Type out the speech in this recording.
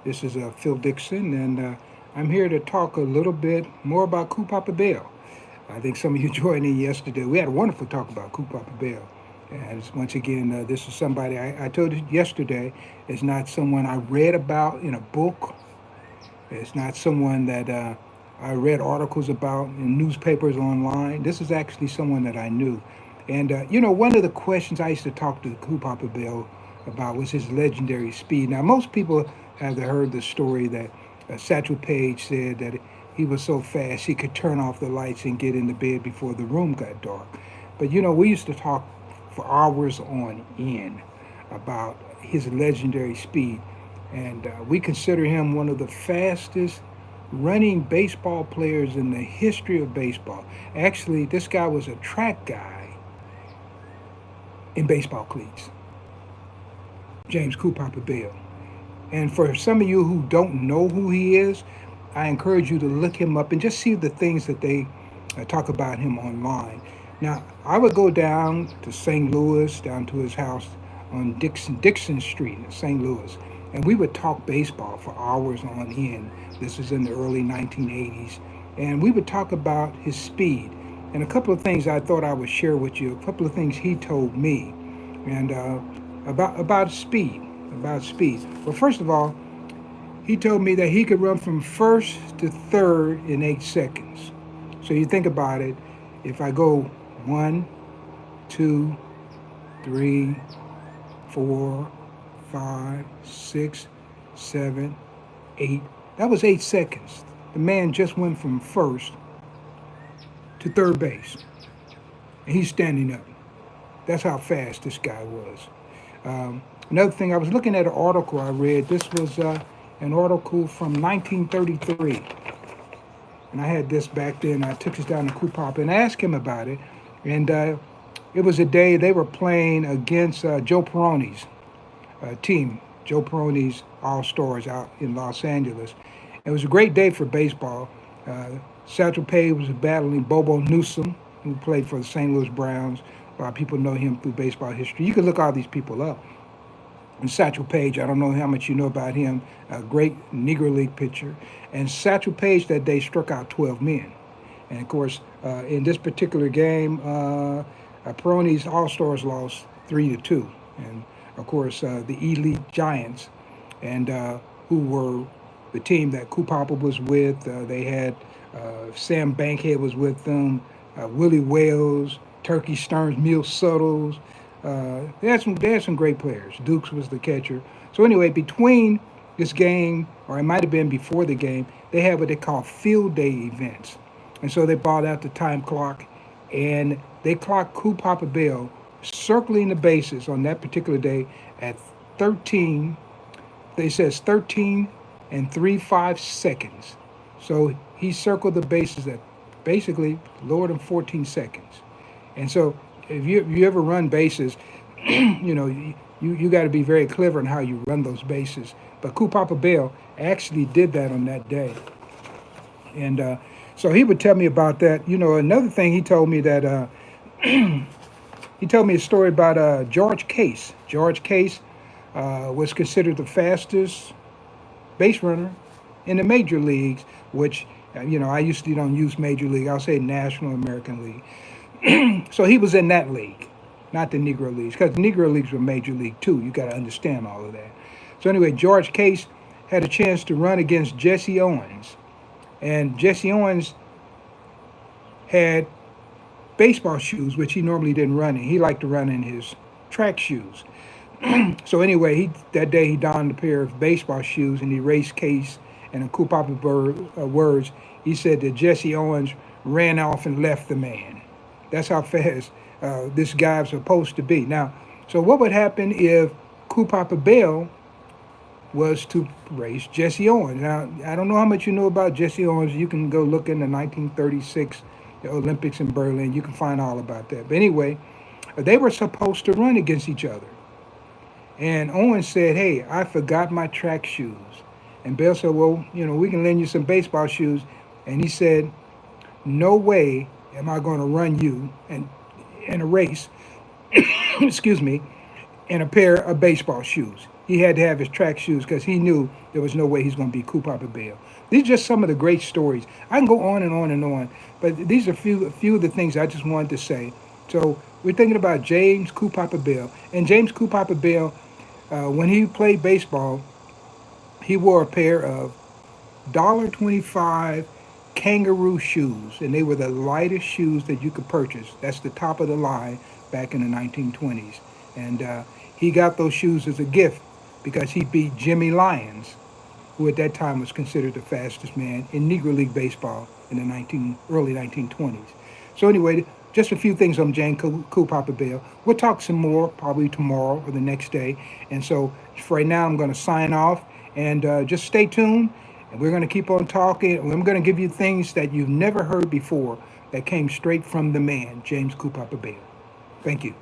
This is Phil Dixon, and I'm here to talk a little bit more about Coup Papa Bell. I think some of you joined in yesterday. We had a wonderful talk about Coup Papa Bell. And once again, this is somebody I told you yesterday is not someone I read about in a book. It's not someone that I read articles about in newspapers online. This is actually someone that I knew. And, one of the questions I used to talk to Coup Papa Bell about was his legendary speed. Now, most people have heard the story that Satchel Paige said that he was so fast he could turn off the lights and get into bed before the room got dark. But, we used to talk for hours on end about his legendary speed. And we consider him one of the fastest running baseball players in the history of baseball. Actually, this guy was a track guy in baseball cleats, James Coup Papa Bell. And for some of you who don't know who he is, I encourage you to look him up and just see the things that they talk about him online. Now, I would go down to St. Louis, down to his house on Dixon Street in St. Louis, and we would talk baseball for hours on end. This was in the early 1980s, and we would talk about his speed and a couple of things I thought I would share with you. A couple of things he told me, and about speed. About speed. Well, first of all, he told me that he could run from first to third in 8 seconds. So you think about it. If I go one, two, three, four, five, six, seven, eight. That was 8 seconds. The man just went from first to third base. And he's standing up. That's how fast this guy was. Another thing, I was looking at an article I read. This was an article from 1933. And I had this back then. I took this down to Coup Papa and asked him about it. And it was a day they were playing against Joe Peroni's team, Joe Peroni's All Stars out in Los Angeles. It was a great day for baseball. Satchel Paige was battling Bobo Newsom, who played for the St. Louis Browns. A lot of people know him through baseball history. You can look all these people up. And Satchel Paige, I don't know how much you know about him, a great Negro League pitcher. And Satchel Paige that day struck out 12 men. And of course, in this particular game, Peroni's All Stars lost 3-2. And of course, the Elite Giants, and who were the team that Coup Papa was with. They had Sam Bankhead was with them, Willie Wells, Turkey Stearns, Neil Suttles. They had some great players. Dukes was the catcher. So anyway, between this game, or it might have been before the game, they had what they call field day events. And so they brought out the time clock, and they clocked Coup Papa Bell circling the bases on that particular day at 13. They says 13 and 3/5 seconds. So he circled the bases at basically lower than 14 seconds. And so if you ever run bases, you got to be very clever in how you run those bases. But Coup Papa Bell actually did that on that day. And so he would tell me about that. Another thing he told me that he told me a story about George Case. George Case was considered the fastest base runner in the major leagues, which, I usually don't use major league. I'll say National American League. So he was in that league, not the Negro leagues, because the Negro leagues were major league too. You got to understand all of that. So anyway, George Case had a chance to run against Jesse Owens. And Jesse Owens had baseball shoes, which he normally didn't run in. He liked to run in his track shoes. So anyway, that day he donned a pair of baseball shoes and he raced Case. And in Coup Papa words, he said that Jesse Owens ran off and left the man. That's how fast this guy was supposed to be. Now, so what would happen if Coup Papa Bell was to race Jesse Owens? Now, I don't know how much you know about Jesse Owens. You can go look in the 1936 Olympics in Berlin. You can find all about that. But anyway, they were supposed to run against each other. And Owens said, "Hey, I forgot my track shoes." And Bell said, "Well, we can lend you some baseball shoes." And he said, "No way am I going to run you in a race, excuse me, in a pair of baseball shoes." he had to have his track shoes because he knew there was no way he's going to be Cool Papa Bell. These are just some of the great stories. I can go on and on and on, but these are a few of the things I just wanted to say. So we're thinking about James Cool Papa Bell. And James Cool Papa Bell, when he played baseball, he wore a pair of $1.25 kangaroo shoes, and they were the lightest shoes that you could purchase. That's the top of the line back in the 1920s. And he got those shoes as a gift because he beat Jimmy Lyons, who at that time was considered the fastest man in Negro League baseball in the early 1920s. So anyway, just a few things on James Cool Papa Bell. We'll talk some more probably tomorrow or the next day. And so for right now, I'm going to sign off and just stay tuned. And we're going to keep on talking. And I'm going to give you things that you've never heard before that came straight from the man, James Cool Papa Bell. Thank you.